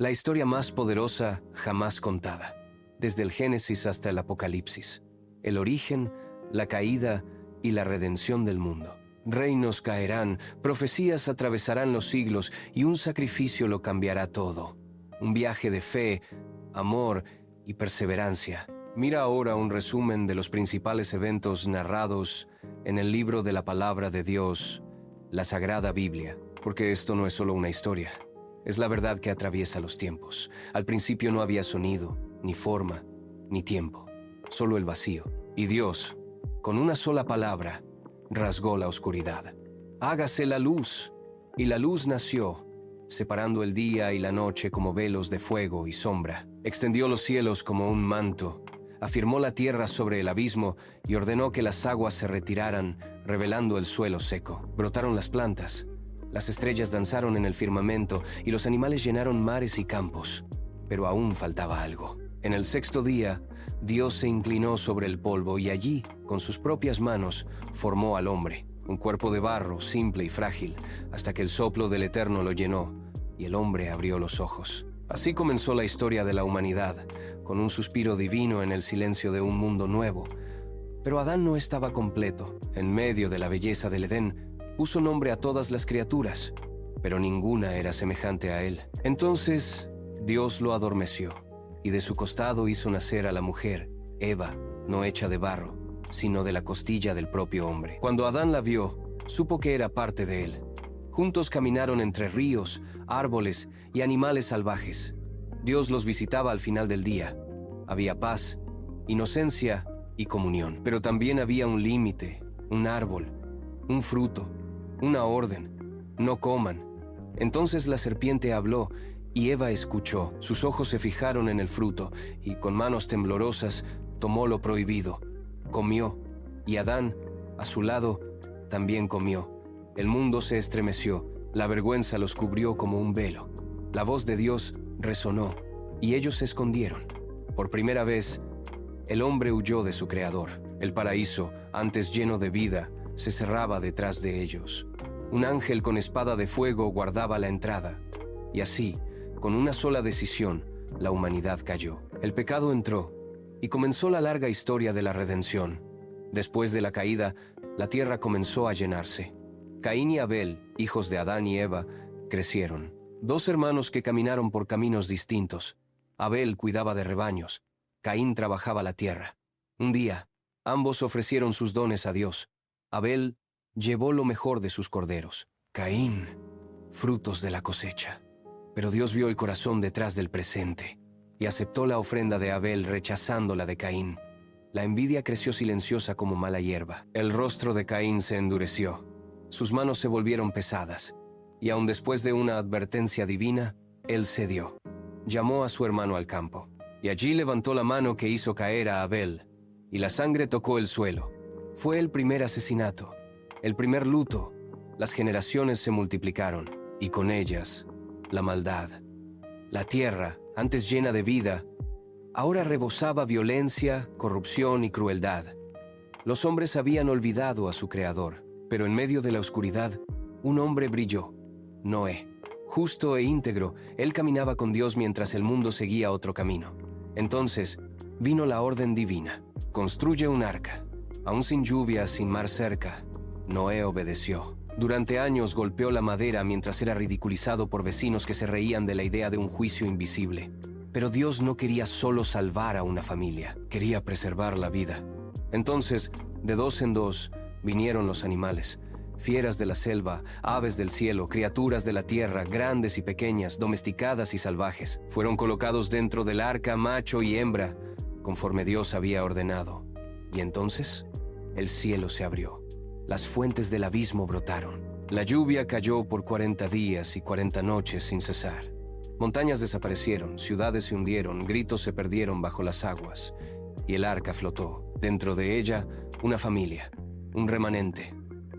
La historia más poderosa jamás contada, desde el Génesis hasta el Apocalipsis. El origen, la caída y la redención del mundo. Reinos caerán, profecías atravesarán los siglos y un sacrificio lo cambiará todo. Un viaje de fe, amor y perseverancia. Mira ahora un resumen de los principales eventos narrados en el libro de la Palabra de Dios, la Sagrada Biblia, porque esto no es solo una historia. Es la verdad que atraviesa los tiempos. Al principio no había sonido, ni forma, ni tiempo, solo el vacío. Y Dios, con una sola palabra, rasgó la oscuridad. Hágase la luz. Y la luz nació, separando el día y la noche como velos de fuego y sombra. Extendió los cielos como un manto, afirmó la tierra sobre el abismo y ordenó que las aguas se retiraran, revelando el suelo seco. Brotaron las plantas. Las estrellas danzaron en el firmamento y los animales llenaron mares y campos. Pero aún faltaba algo. En el sexto día, Dios se inclinó sobre el polvo y allí, con sus propias manos, formó al hombre, un cuerpo de barro simple y frágil, hasta que el soplo del Eterno lo llenó y el hombre abrió los ojos. Así comenzó la historia de la humanidad, con un suspiro divino en el silencio de un mundo nuevo. Pero Adán no estaba completo. En medio de la belleza del Edén, puso nombre a todas las criaturas, pero ninguna era semejante a él. Entonces, Dios lo adormeció, y de su costado hizo nacer a la mujer, Eva, no hecha de barro, sino de la costilla del propio hombre. Cuando Adán la vio, supo que era parte de él. Juntos caminaron entre ríos, árboles y animales salvajes. Dios los visitaba al final del día. Había paz, inocencia y comunión. Pero también había un límite, un árbol, un fruto, una orden: no coman. Entonces la serpiente habló y Eva escuchó. Sus ojos se fijaron en el fruto y con manos temblorosas tomó lo prohibido. Comió y Adán, a su lado, también comió. El mundo se estremeció, la vergüenza los cubrió como un velo. La voz de Dios resonó y ellos se escondieron. Por primera vez, el hombre huyó de su creador. El paraíso, antes lleno de vida, se cerraba detrás de ellos. Un ángel con espada de fuego guardaba la entrada. Y así, con una sola decisión, la humanidad cayó. El pecado entró y comenzó la larga historia de la redención. Después de la caída, la tierra comenzó a llenarse. Caín y Abel, hijos de Adán y Eva, crecieron. Dos hermanos que caminaron por caminos distintos. Abel cuidaba de rebaños. Caín trabajaba la tierra. Un día, ambos ofrecieron sus dones a Dios. Abel llevó lo mejor de sus corderos. Caín, frutos de la cosecha. Pero Dios vio el corazón detrás del presente y aceptó la ofrenda de Abel rechazando la de Caín. La envidia creció silenciosa como mala hierba. El rostro de Caín se endureció. Sus manos se volvieron pesadas. Y aun después de una advertencia divina, él cedió. Llamó a su hermano al campo. Y allí levantó la mano que hizo caer a Abel. Y la sangre tocó el suelo. Fue el primer asesinato, el primer luto. Las generaciones se multiplicaron. Y con ellas, la maldad. La tierra, antes llena de vida, ahora rebosaba violencia, corrupción y crueldad. Los hombres habían olvidado a su Creador, pero en medio de la oscuridad, un hombre brilló: Noé. Justo e íntegro, él caminaba con Dios mientras el mundo seguía otro camino. Entonces, vino la orden divina: construye un arca. Aún sin lluvia, sin mar cerca, Noé obedeció. Durante años golpeó la madera mientras era ridiculizado por vecinos que se reían de la idea de un juicio invisible. Pero Dios no quería solo salvar a una familia, quería preservar la vida. Entonces, de dos en dos, vinieron los animales: fieras de la selva, aves del cielo, criaturas de la tierra, grandes y pequeñas, domesticadas y salvajes. Fueron colocados dentro del arca macho y hembra, conforme Dios había ordenado. Y entonces, el cielo se abrió. Las fuentes del abismo brotaron. La lluvia cayó por 40 días y 40 noches sin cesar. Montañas desaparecieron, ciudades se hundieron, gritos se perdieron bajo las aguas, y el arca flotó. Dentro de ella, una familia, un remanente,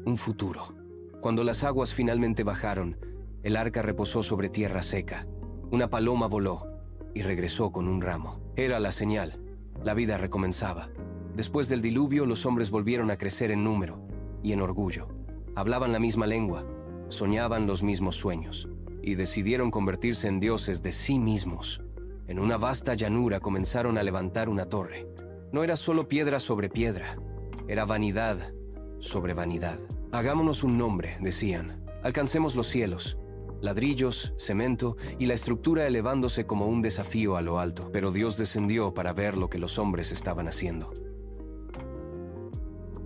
un futuro. Cuando las aguas finalmente bajaron, el arca reposó sobre tierra seca. Una paloma voló y regresó con un ramo. Era la señal. La vida recomenzaba. Después del diluvio, los hombres volvieron a crecer en número y en orgullo. Hablaban la misma lengua, soñaban los mismos sueños, y decidieron convertirse en dioses de sí mismos. En una vasta llanura comenzaron a levantar una torre. No era solo piedra sobre piedra, era vanidad sobre vanidad. Hagámonos un nombre, decían. Alcancemos los cielos. Ladrillos, cemento y la estructura elevándose como un desafío a lo alto. Pero Dios descendió para ver lo que los hombres estaban haciendo.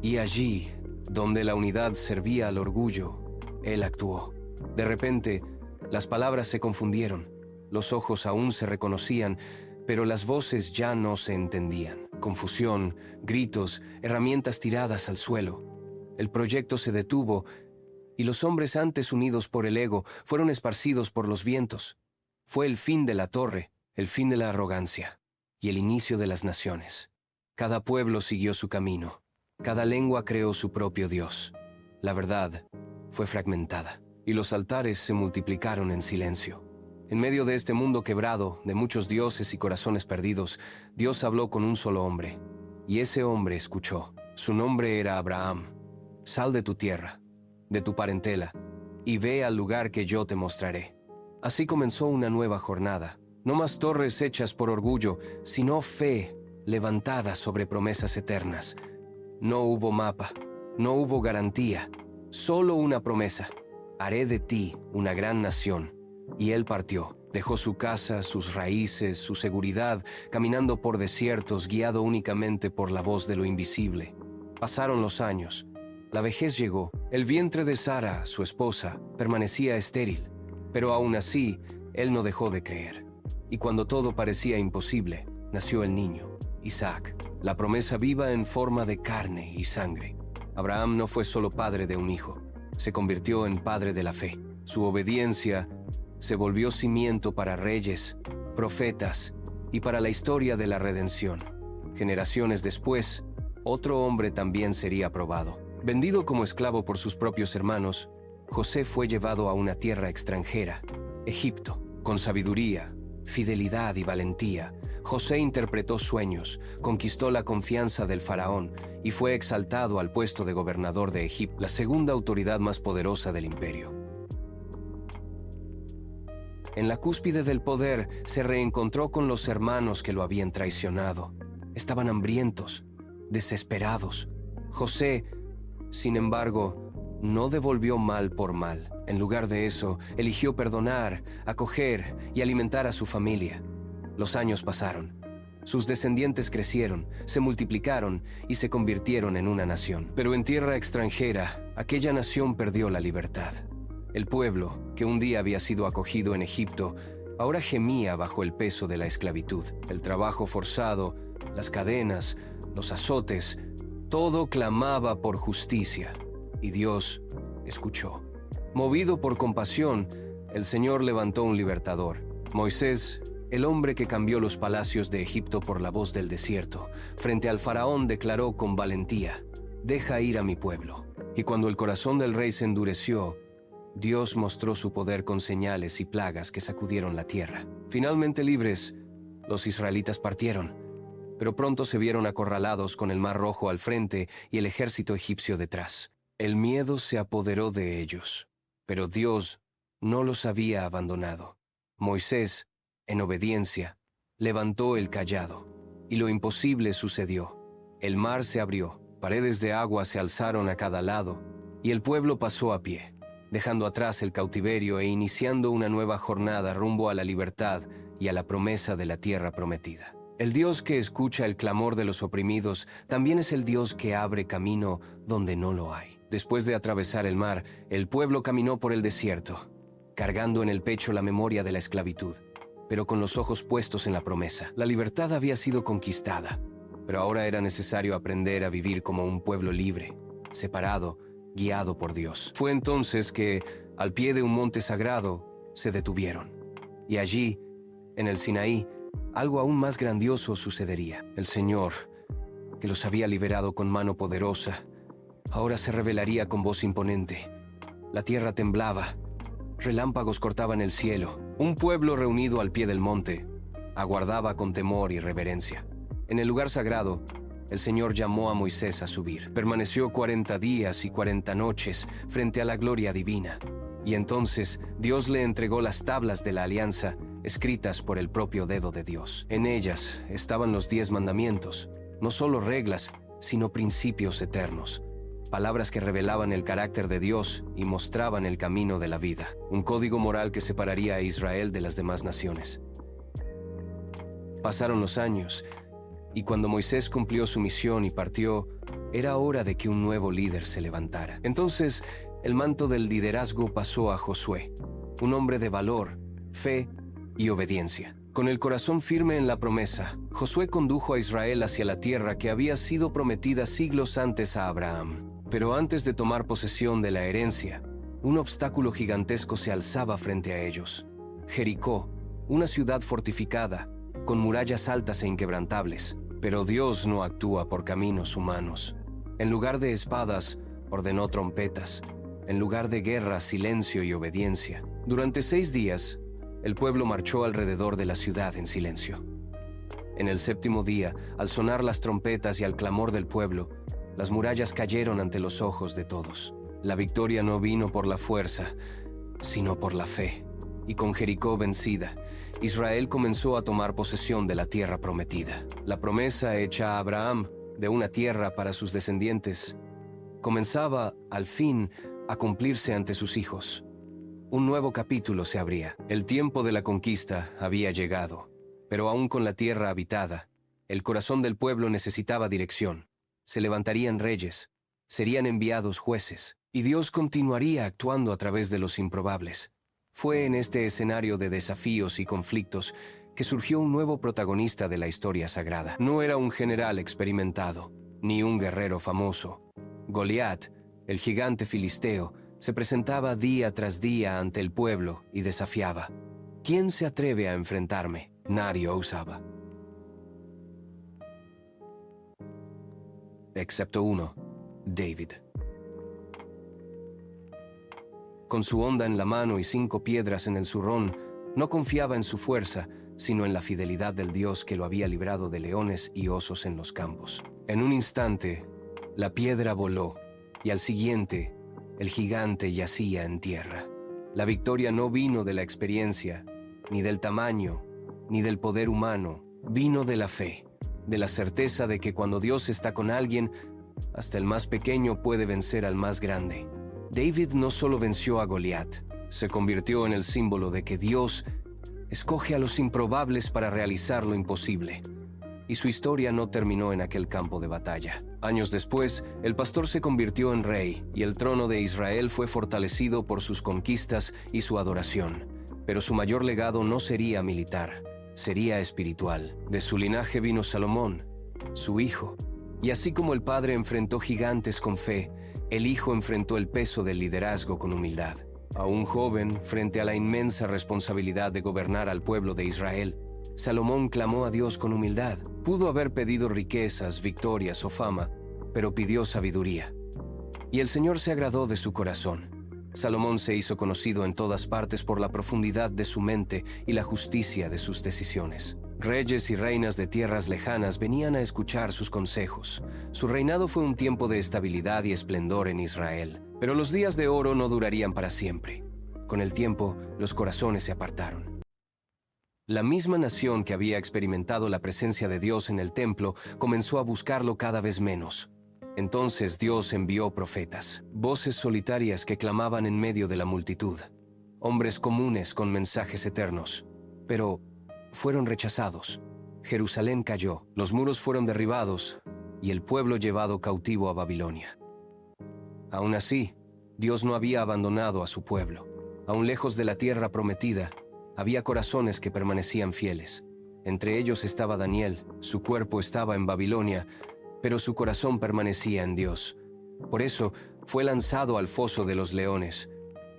Y allí, donde la unidad servía al orgullo, Él actuó. De repente, las palabras se confundieron. Los ojos aún se reconocían, pero las voces ya no se entendían. Confusión, gritos, herramientas tiradas al suelo. El proyecto se detuvo y los hombres antes unidos por el ego fueron esparcidos por los vientos. Fue el fin de la torre, el fin de la arrogancia y el inicio de las naciones. Cada pueblo siguió su camino. Cada lengua creó su propio Dios. La verdad fue fragmentada y los altares se multiplicaron en silencio. En medio de este mundo quebrado, de muchos dioses y corazones perdidos, Dios habló con un solo hombre, y ese hombre escuchó. Su nombre era Abraham. Sal de tu tierra, de tu parentela, y ve al lugar que yo te mostraré. Así comenzó una nueva jornada. No más torres hechas por orgullo, sino fe levantada sobre promesas eternas. No hubo mapa, no hubo garantía, solo una promesa. Haré de ti una gran nación. Y él partió, dejó su casa, sus raíces, su seguridad, caminando por desiertos, guiado únicamente por la voz de lo invisible. Pasaron los años. La vejez llegó. El vientre de Sara, su esposa, permanecía estéril. Pero aún así, él no dejó de creer. Y cuando todo parecía imposible, nació el niño, Isaac, la promesa viva en forma de carne y sangre. Abraham no fue solo padre de un hijo, se convirtió en padre de la fe. Su obediencia se volvió cimiento para reyes, profetas y para la historia de la redención. Generaciones después, otro hombre también sería probado. Vendido como esclavo por sus propios hermanos, José fue llevado a una tierra extranjera, Egipto. Con sabiduría, fidelidad y valentía, José interpretó sueños, conquistó la confianza del faraón y fue exaltado al puesto de gobernador de Egipto, la segunda autoridad más poderosa del imperio. En la cúspide del poder se reencontró con los hermanos que lo habían traicionado. Estaban hambrientos, desesperados. José, sin embargo, no devolvió mal por mal. En lugar de eso, eligió perdonar, acoger y alimentar a su familia. Los años pasaron. Sus descendientes crecieron, se multiplicaron y se convirtieron en una nación. Pero en tierra extranjera, aquella nación perdió la libertad. El pueblo, que un día había sido acogido en Egipto, ahora gemía bajo el peso de la esclavitud. El trabajo forzado, las cadenas, los azotes, todo clamaba por justicia. Y Dios escuchó. Movido por compasión, el Señor levantó un libertador. Moisés, el hombre que cambió los palacios de Egipto por la voz del desierto, frente al faraón declaró con valentía: «Deja ir a mi pueblo». Y cuando el corazón del rey se endureció, Dios mostró su poder con señales y plagas que sacudieron la tierra. Finalmente libres, los israelitas partieron, pero pronto se vieron acorralados con el Mar Rojo al frente y el ejército egipcio detrás. El miedo se apoderó de ellos, pero Dios no los había abandonado. Moisés, en obediencia, levantó el cayado, y lo imposible sucedió. El mar se abrió, paredes de agua se alzaron a cada lado, y el pueblo pasó a pie, dejando atrás el cautiverio e iniciando una nueva jornada rumbo a la libertad y a la promesa de la tierra prometida. El Dios que escucha el clamor de los oprimidos también es el Dios que abre camino donde no lo hay. Después de atravesar el mar, el pueblo caminó por el desierto, cargando en el pecho la memoria de la esclavitud, pero con los ojos puestos en la promesa. La libertad había sido conquistada, pero ahora era necesario aprender a vivir como un pueblo libre, separado, guiado por Dios. Fue entonces que, al pie de un monte sagrado, se detuvieron. Y allí, en el Sinaí, algo aún más grandioso sucedería. El Señor, que los había liberado con mano poderosa, ahora se revelaría con voz imponente. La tierra temblaba, relámpagos cortaban el cielo. Un pueblo reunido al pie del monte aguardaba con temor y reverencia. En el lugar sagrado, el Señor llamó a Moisés a subir. Permaneció 40 días y 40 noches frente a la gloria divina. Y entonces Dios le entregó las tablas de la alianza, escritas por el propio dedo de Dios. En ellas estaban los 10 mandamientos, no solo reglas, sino principios eternos. Palabras que revelaban el carácter de Dios y mostraban el camino de la vida. Un código moral que separaría a Israel de las demás naciones. Pasaron los años, y cuando Moisés cumplió su misión y partió, era hora de que un nuevo líder se levantara. Entonces, el manto del liderazgo pasó a Josué, un hombre de valor, fe y obediencia. Con el corazón firme en la promesa, Josué condujo a Israel hacia la tierra que había sido prometida siglos antes a Abraham. Pero antes de tomar posesión de la herencia, un obstáculo gigantesco se alzaba frente a ellos. Jericó, una ciudad fortificada, con murallas altas e inquebrantables. Pero Dios no actúa por caminos humanos. En lugar de espadas, ordenó trompetas. En lugar de guerra, silencio y obediencia. Durante 6 días, el pueblo marchó alrededor de la ciudad en silencio. En el 7º día, al sonar las trompetas y al clamor del pueblo, las murallas cayeron ante los ojos de todos. La victoria no vino por la fuerza, sino por la fe. Y con Jericó vencida, Israel comenzó a tomar posesión de la tierra prometida. La promesa hecha a Abraham de una tierra para sus descendientes comenzaba, al fin, a cumplirse ante sus hijos. Un nuevo capítulo se abría. El tiempo de la conquista había llegado, pero aún con la tierra habitada, el corazón del pueblo necesitaba dirección. Se levantarían reyes, serían enviados jueces, y Dios continuaría actuando a través de los improbables. Fue en este escenario de desafíos y conflictos que surgió un nuevo protagonista de la historia sagrada. No era un general experimentado, ni un guerrero famoso. Goliat, el gigante filisteo, se presentaba día tras día ante el pueblo y desafiaba. ¿Quién se atreve a enfrentarme? Nadie osaba. Excepto uno, David. Con su honda en la mano y 5 piedras en el zurrón, no confiaba en su fuerza, sino en la fidelidad del Dios que lo había librado de leones y osos en los campos. En un instante, la piedra voló, y al siguiente, el gigante yacía en tierra. La victoria no vino de la experiencia, ni del tamaño, ni del poder humano, vino de la fe, de la certeza de que cuando Dios está con alguien, hasta el más pequeño puede vencer al más grande. David no solo venció a Goliat, se convirtió en el símbolo de que Dios escoge a los improbables para realizar lo imposible. Y su historia no terminó en aquel campo de batalla. Años después, el pastor se convirtió en rey y el trono de Israel fue fortalecido por sus conquistas y su adoración. Pero su mayor legado no sería militar, sería espiritual. De su linaje vino Salomón, su hijo. Y así como el padre enfrentó gigantes con fe, el hijo enfrentó el peso del liderazgo con humildad. Aún joven, frente a la inmensa responsabilidad de gobernar al pueblo de Israel, Salomón clamó a Dios con humildad. Pudo haber pedido riquezas, victorias o fama, pero pidió sabiduría. Y el Señor se agradó de su corazón. Salomón se hizo conocido en todas partes por la profundidad de su mente y la justicia de sus decisiones. Reyes y reinas de tierras lejanas venían a escuchar sus consejos. Su reinado fue un tiempo de estabilidad y esplendor en Israel. Pero los días de oro no durarían para siempre. Con el tiempo, los corazones se apartaron. La misma nación que había experimentado la presencia de Dios en el templo comenzó a buscarlo cada vez menos. Entonces Dios envió profetas, voces solitarias que clamaban en medio de la multitud, hombres comunes con mensajes eternos. Pero fueron rechazados. Jerusalén cayó, los muros fueron derribados y el pueblo llevado cautivo a Babilonia. Aún así, Dios no había abandonado a su pueblo. Aún lejos de la tierra prometida, había corazones que permanecían fieles. Entre ellos estaba Daniel. Su cuerpo estaba en Babilonia, pero su corazón permanecía en Dios. Por eso fue lanzado al foso de los leones,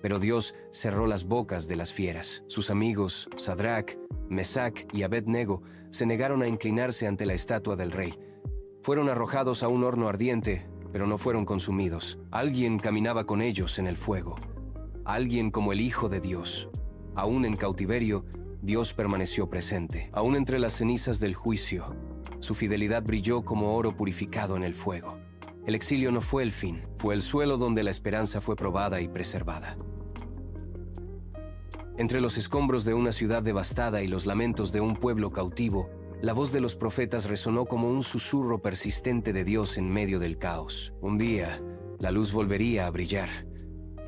pero Dios cerró las bocas de las fieras. Sus amigos, Sadrach, Mesac y Abed-Nego, se negaron a inclinarse ante la estatua del rey. Fueron arrojados a un horno ardiente, pero no fueron consumidos. Alguien caminaba con ellos en el fuego. Alguien como el Hijo de Dios. Aún en cautiverio, Dios permaneció presente. Aún entre las cenizas del juicio, su fidelidad brilló como oro purificado en el fuego. El exilio no fue el fin, fue el suelo donde la esperanza fue probada y preservada. Entre los escombros de una ciudad devastada y los lamentos de un pueblo cautivo, la voz de los profetas resonó como un susurro persistente de Dios en medio del caos. Un día, la luz volvería a brillar.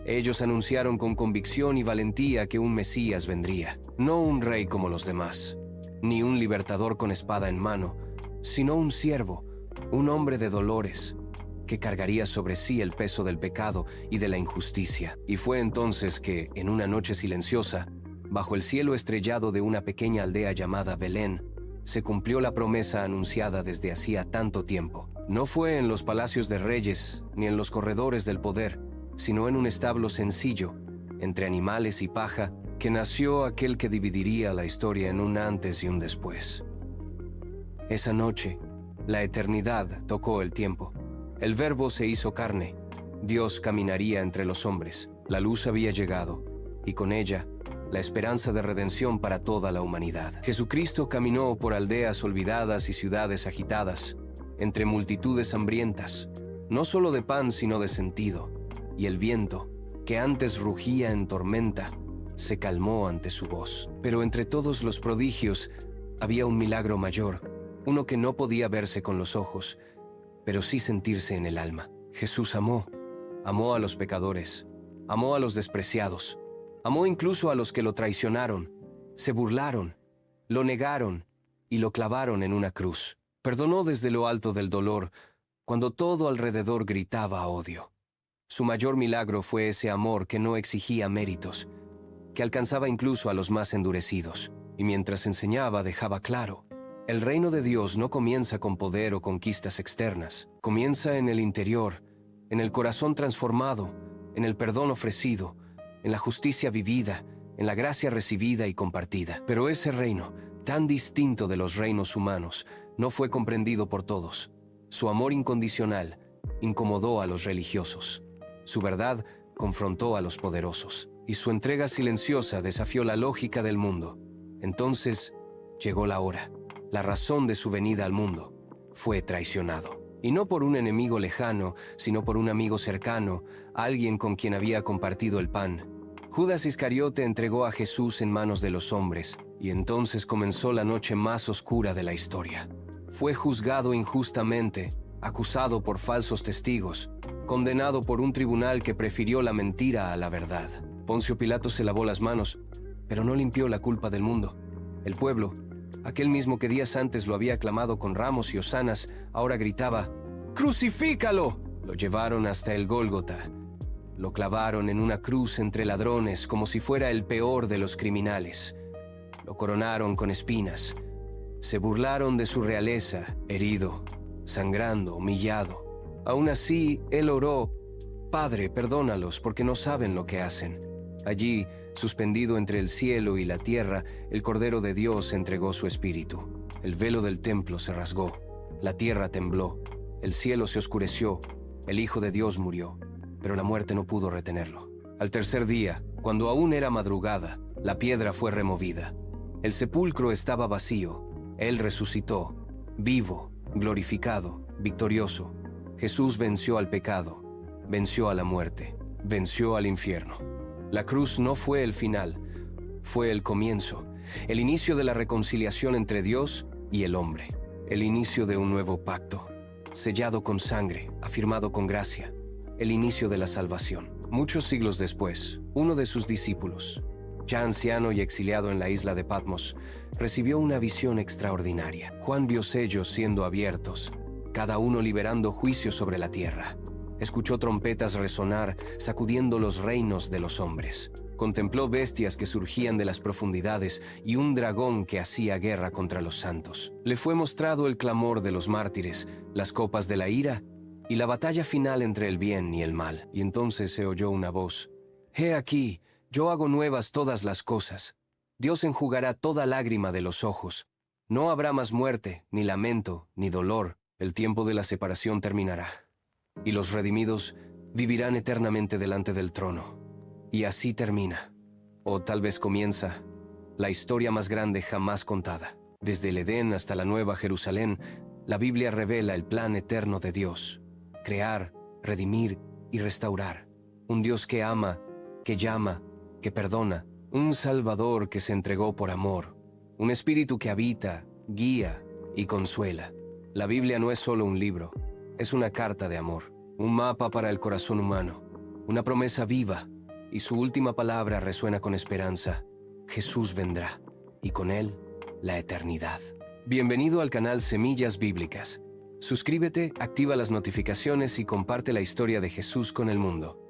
Ellos anunciaron con convicción y valentía que un Mesías vendría, no un rey como los demás, ni un libertador con espada en mano, sino un siervo, un hombre de dolores, que cargaría sobre sí el peso del pecado y de la injusticia. Y fue entonces que, en una noche silenciosa, bajo el cielo estrellado de una pequeña aldea llamada Belén, se cumplió la promesa anunciada desde hacía tanto tiempo. No fue en los palacios de reyes, ni en los corredores del poder, sino en un establo sencillo, entre animales y paja, que nació aquel que dividiría la historia en un antes y un después. Esa noche, la eternidad tocó el tiempo. El Verbo se hizo carne. Dios caminaría entre los hombres. La luz había llegado, y con ella, la esperanza de redención para toda la humanidad. Jesucristo caminó por aldeas olvidadas y ciudades agitadas, entre multitudes hambrientas, no solo de pan sino de sentido, y el viento, que antes rugía en tormenta, se calmó ante su voz. Pero entre todos los prodigios había un milagro mayor, uno que no podía verse con los ojos, pero sí sentirse en el alma. Jesús amó a los pecadores, amó a los despreciados, amó incluso a los que lo traicionaron, se burlaron, lo negaron y lo clavaron en una cruz. Perdonó desde lo alto del dolor, cuando todo alrededor gritaba odio. Su mayor milagro fue ese amor que no exigía méritos, que alcanzaba incluso a los más endurecidos, y mientras enseñaba dejaba claro: el reino de Dios no comienza con poder o conquistas externas, comienza en el interior, en el corazón transformado, en el perdón ofrecido, en la justicia vivida, en la gracia recibida y compartida. Pero ese reino, tan distinto de los reinos humanos, no fue comprendido por todos. Su amor incondicional incomodó a los religiosos. Su verdad confrontó a los poderosos, y su entrega silenciosa desafió la lógica del mundo. Entonces llegó la hora. La razón de su venida al mundo: fue traicionado. Y no por un enemigo lejano, sino por un amigo cercano, alguien con quien había compartido el pan. Judas Iscariote entregó a Jesús en manos de los hombres, y entonces comenzó la noche más oscura de la historia. Fue juzgado injustamente, acusado por falsos testigos, condenado por un tribunal que prefirió la mentira a la verdad. Poncio Pilato se lavó las manos, pero no limpió la culpa del mundo. El pueblo, aquel mismo que días antes lo había aclamado con ramos y hosanas, ahora gritaba: ¡Crucifícalo! Lo llevaron hasta el Gólgota. Lo clavaron en una cruz entre ladrones como si fuera el peor de los criminales. Lo coronaron con espinas. Se burlaron de su realeza, herido, sangrando, humillado. Aún así, él oró: Padre, perdónalos porque no saben lo que hacen. Allí, suspendido entre el cielo y la tierra, el Cordero de Dios entregó su espíritu. El velo del templo se rasgó, la tierra tembló, el cielo se oscureció, el Hijo de Dios murió, pero la muerte no pudo retenerlo. Al tercer día, cuando aún era madrugada, la piedra fue removida. El sepulcro estaba vacío. Él resucitó, vivo, glorificado, victorioso. Jesús venció al pecado, venció a la muerte, venció al infierno. La cruz no fue el final, fue el comienzo, el inicio de la reconciliación entre Dios y el hombre, el inicio de un nuevo pacto, sellado con sangre, afirmado con gracia, el inicio de la salvación. Muchos siglos después, uno de sus discípulos, ya anciano y exiliado en la isla de Patmos, recibió una visión extraordinaria. Juan vio sellos siendo abiertos, cada uno liberando juicio sobre la tierra. Escuchó trompetas resonar, sacudiendo los reinos de los hombres. Contempló bestias que surgían de las profundidades y un dragón que hacía guerra contra los santos. Le fue mostrado el clamor de los mártires, las copas de la ira y la batalla final entre el bien y el mal. Y entonces se oyó una voz: «He aquí, yo hago nuevas todas las cosas. Dios enjugará toda lágrima de los ojos. No habrá más muerte, ni lamento, ni dolor. El tiempo de la separación terminará. Y los redimidos vivirán eternamente delante del trono». Y así termina, o tal vez comienza, la historia más grande jamás contada. Desde el Edén hasta la Nueva Jerusalén, la Biblia revela el plan eterno de Dios: crear, redimir y restaurar. Un Dios que ama, que llama, que perdona, un Salvador que se entregó por amor, un Espíritu que habita, guía y consuela. La Biblia no es solo un libro, es una carta de amor, un mapa para el corazón humano, una promesa viva, y su última palabra resuena con esperanza. Jesús vendrá, y con él, la eternidad. Bienvenido al canal Semillas Bíblicas. Suscríbete, activa las notificaciones y comparte la historia de Jesús con el mundo.